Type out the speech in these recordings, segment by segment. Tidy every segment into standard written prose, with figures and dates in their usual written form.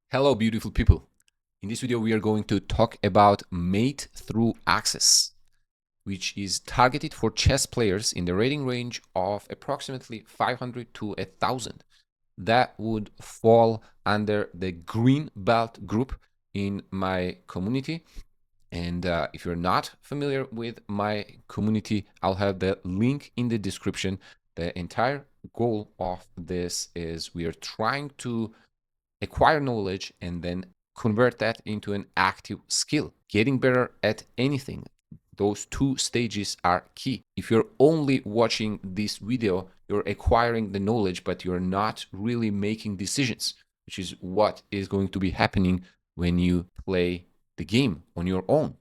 Hello, beautiful people. In this video, we are going to talk about mate through access, which is targeted for chess players in the rating range of approximately 500 to 1000. That would fall under the green belt group in my community. And if you're not familiar with my community, I'll have the link in the description. The entire goal of this is we are trying to acquire knowledge and then convert that into an active skill, getting better at anything. Those two stages are key. If you're only watching this video, you're acquiring the knowledge, but you're not really making decisions, which is what is going to be happening when you play the game on your own.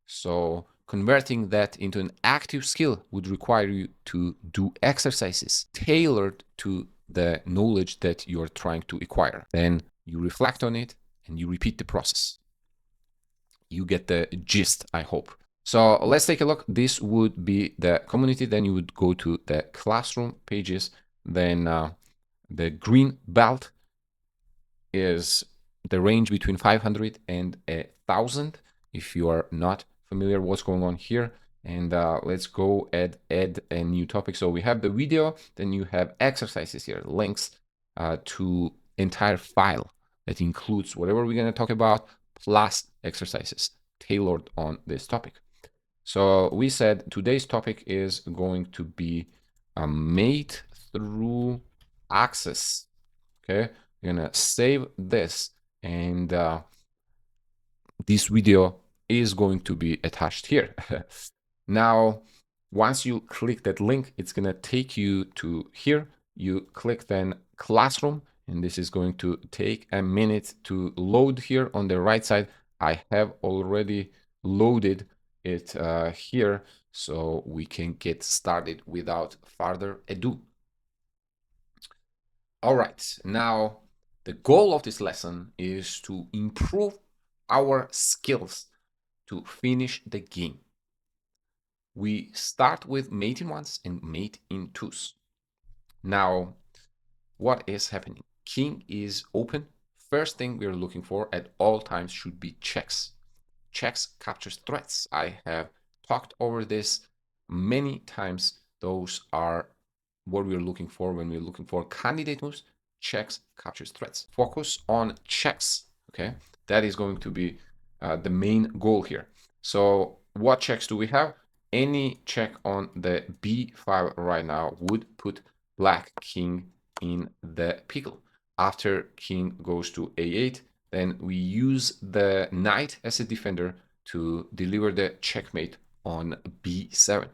So converting that into an active skill would require you to do exercises tailored to the knowledge that you're trying to acquire. Then you reflect on it and you repeat the process. You get the gist, I hope. So let's take a look. This would be the community. Then you would go to the classroom pages. Then the green belt is the range between 500 and 1000. If you are not familiar what's going on here, and let's go add a new topic. So we have the video, then you have exercises here, links to entire file that includes whatever we're going to talk about, plus exercises tailored on this topic. So we said today's topic is going to be a mate through access. Okay, we're gonna save this, and this video is going to be attached here. Now, once you click that link, it's gonna take you to here. You click then classroom, and this is going to take a minute to load here on the right side. I have already loaded it here, so we can get started without further ado. All right, now the goal of this lesson is to improve our skills to finish the game. We start with mate in ones and mate in twos. Now, what is happening? King is open. First thing we're looking for at all times should be checks. Checks captures threats. I have talked over this many times. Those are what we're looking for when we're looking for candidate moves. Checks captures threats. Focus on checks. Okay, that is going to be the main goal here. So what checks do we have? Any check on the b5 right now would put black king in the pickle. After king goes to a8, then we use the knight as a defender to deliver the checkmate on b7.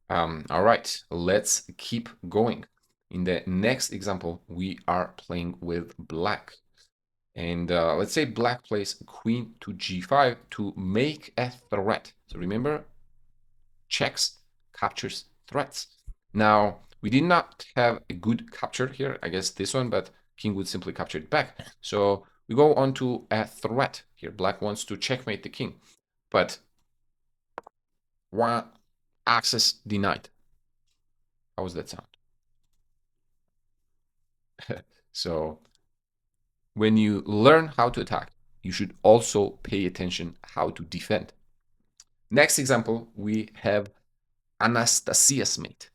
All right, let's keep going. In the next example, we are playing with black. And let's say black plays queen to g5 to make a threat. So remember, checks captures threats. Now, we did not have a good capture here, I guess this one, but king would simply capture it back. So we go on to a threat here. Black wants to checkmate the king, but one access denied. How does that sound? So when you learn how to attack, you should also pay attention how to defend. Next example, we have Anastasia's mate.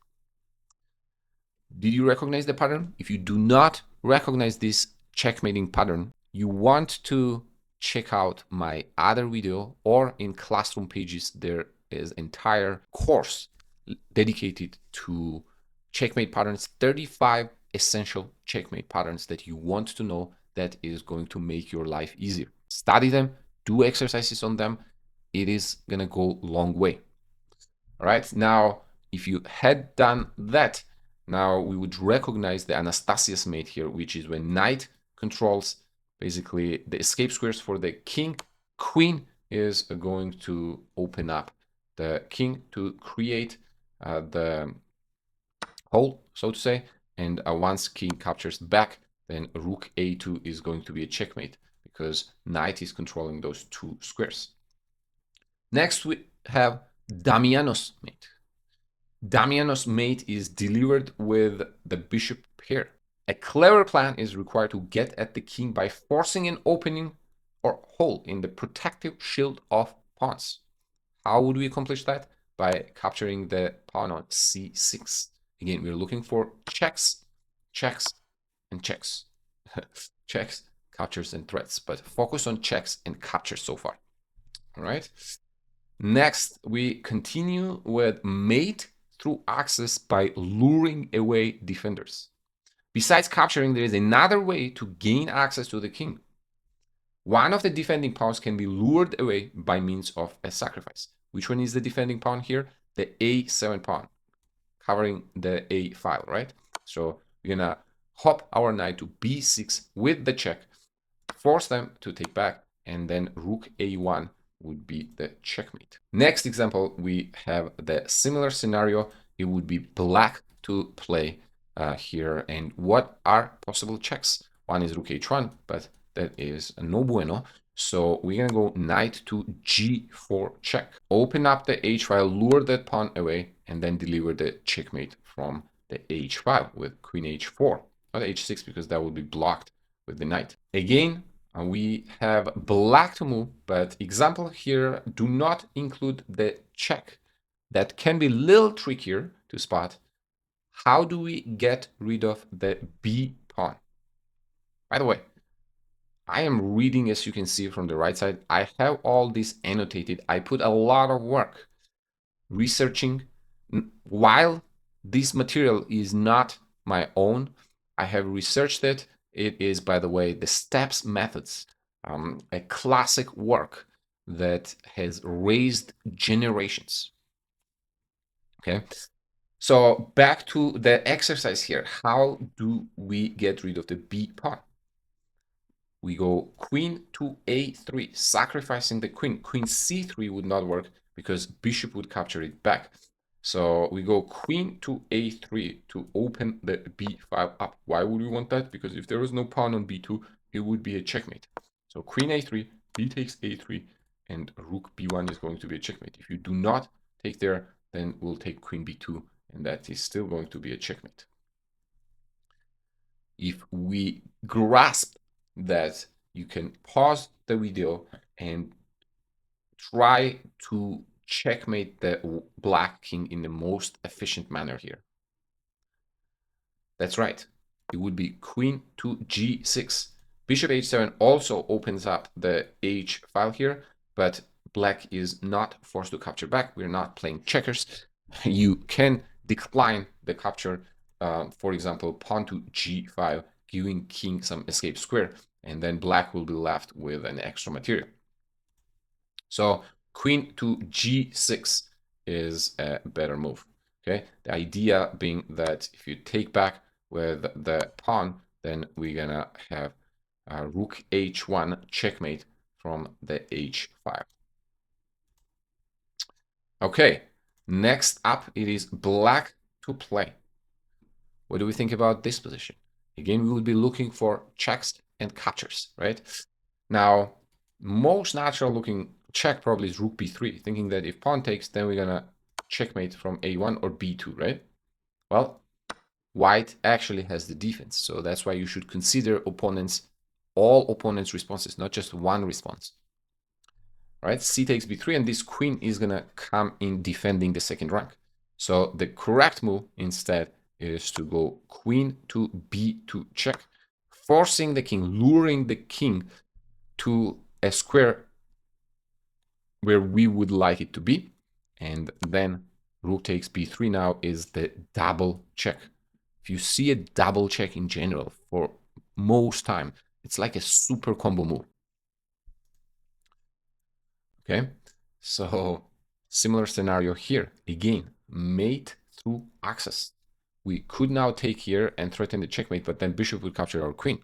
Did you recognize the pattern? If you do not recognize this checkmating pattern, you want to check out my other video, or in classroom pages, there is entire course dedicated to checkmate patterns, 35 essential checkmate patterns that you want to know that is going to make your life easier. Study them, do exercises on them. It is going to go a long way. All right, now, if you had done that, now we would recognize the Anastasia's mate here, which is when knight controls basically the escape squares for the king. Queen is going to open up the king to create the hole, so to say. And once king captures back, then rook a2 is going to be a checkmate because knight is controlling those two squares. Next, we have Damiano's mate. Damiano's mate is delivered with the bishop pair. A clever plan is required to get at the king by forcing an opening or hole in the protective shield of pawns. How would we accomplish that? By capturing the pawn on c6. Again, we're looking for checks, checks, and checks. Checks, captures, and threats, but focus on checks and captures so far. All right. Next, we continue with mate through axis by luring away defenders. Besides capturing, there is another way to gain access to the king. One of the defending pawns can be lured away by means of a sacrifice. Which one is the defending pawn here? The a7 pawn, covering the a file, right? So we're gonna hop our knight to b6 with the check, force them to take back, and then rook a1 would be the checkmate. Next example, we have the similar scenario. It would be black to play here. And what are possible checks? One is rook h1, but that is no bueno. So we're going to go knight to g4 check. Open up the h file, lure that pawn away, and then deliver the checkmate from the h file with queen h4. Not h6, because that would be blocked with the knight. Again, we have black to move, but example here do not include the check. That can be a little trickier to spot. How do we get rid of the b pawn? By the way, I am reading, as you can see from the right side. I have all this annotated. I put a lot of work researching. While this material is not my own, I have researched it. It is, by the way, the steps methods, a classic work that has raised generations. Okay, so back to the exercise here. How do we get rid of the b pawn? We go queen to a3, sacrificing the queen. Queen c3 would not work because bishop would capture it back. So we go queen to a3 to open the b file up. Why would we want that? Because if there was no pawn on b2, it would be a checkmate. So queen a3, b takes a3, and rook b1 is going to be a checkmate. If you do not take there, then we'll take queen b2, and that is still going to be a checkmate. If we grasp that, you can pause the video and try to checkmate the black king in the most efficient manner here. That's right. It would be queen to g6. Bishop h7 also opens up the h file here, but black is not forced to capture back. We're not playing checkers. You can decline the capture, for example, pawn to g5, giving king some escape square, and then black will be left with an extra material. So queen to g6 is a better move. Okay, the idea being that if you take back with the pawn, then we're gonna have rook h1 checkmate from the h file. Okay, next up it is black to play. What do we think about this position? Again, we will be looking for checks and captures, right? Now, most natural looking check probably is rook b3, thinking that if pawn takes, then we're gonna checkmate from a1 or b2, right? Well, white actually has the defense, so that's why you should consider all opponents' responses, not just one response. All right, c takes b3, and this queen is gonna come in defending the second rank. So the correct move instead is to go queen to b2 check, forcing the king, luring the king to a square where we would like it to be, and then rook takes b3 now is the double check. If you see a double check in general, for most time, it's like a super combo move. Okay, so similar scenario here. Again, mate through axis. We could now take here and threaten the checkmate, but then bishop would capture our queen,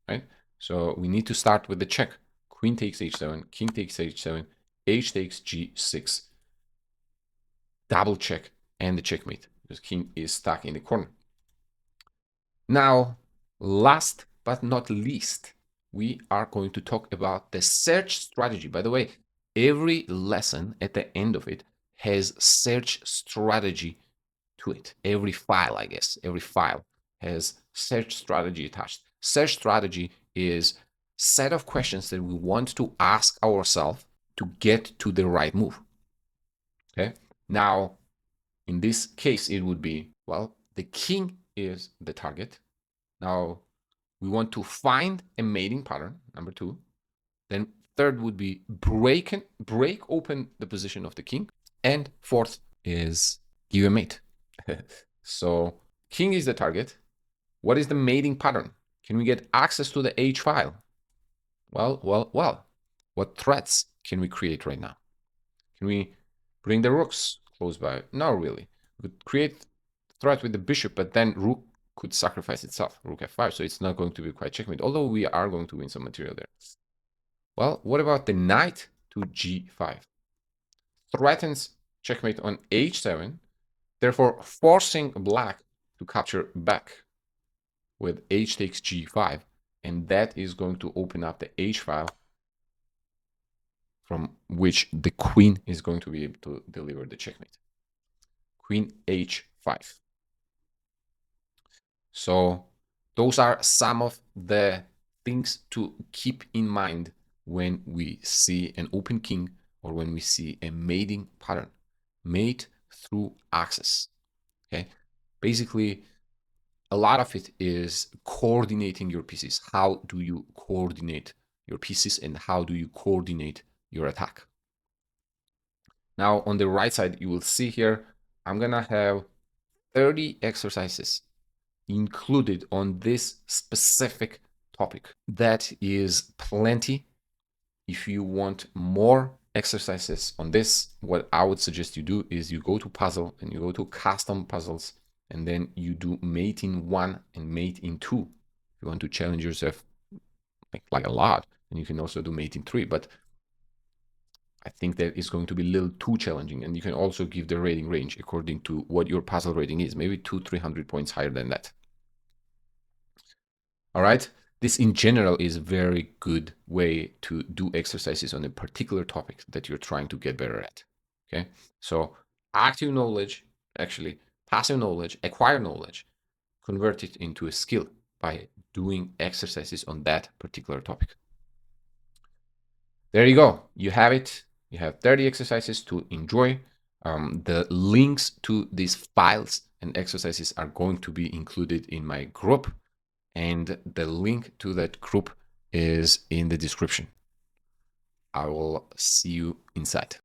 right? So we need to start with the check. Queen takes h7, king takes h7, h takes g6, double check, and the checkmate, because king is stuck in the corner. Now, last but not least, we are going to talk about the search strategy. By the way, every lesson at the end of it has search strategy to it. Every file, I guess, every file has search strategy attached. Search strategy is set of questions that we want to ask ourselves to get to the right move. Okay. Now, in this case, it would be, well, the king is the target. Now, we want to find a mating pattern, number 2. Then third would be break open the position of the king. And fourth is give a mate. So king is the target. What is the mating pattern? Can we get access to the H file? Well. What threats can we create right now? Can we bring the rooks close by? No, really. We could create threat with the bishop, but then rook could sacrifice itself, rook f5, so it's not going to be quite checkmate, although we are going to win some material there. Well, what about the knight to g5? Threatens checkmate on h7, therefore forcing black to capture back with h takes g5, and that is going to open up the h file from which the queen is going to be able to deliver the checkmate. Queen h5. So those are some of the things to keep in mind when we see an open king or when we see a mating pattern. Mate through access. Okay. Basically, a lot of it is coordinating your pieces. How do you coordinate your pieces and how do you coordinate your attack? Now, on the right side, you will see here, I'm going to have 30 exercises included on this specific topic. That is plenty. If you want more exercises on this, what I would suggest you do is you go to puzzle and you go to custom puzzles, and then you do mate in 1 and mate in 2. If you want to challenge yourself like a lot, and you can also do mate in 3, but I think that is going to be a little too challenging. And you can also give the rating range according to what your puzzle rating is, maybe 200-300 points higher than that. All right. This in general is a very good way to do exercises on a particular topic that you're trying to get better at. Okay. So active knowledge, actually passive knowledge, acquire knowledge, convert it into a skill by doing exercises on that particular topic. There you go. You have it. You have 30 exercises to enjoy. The links to these files and exercises are going to be included in my group, and the link to that group is in the description. I will see you inside.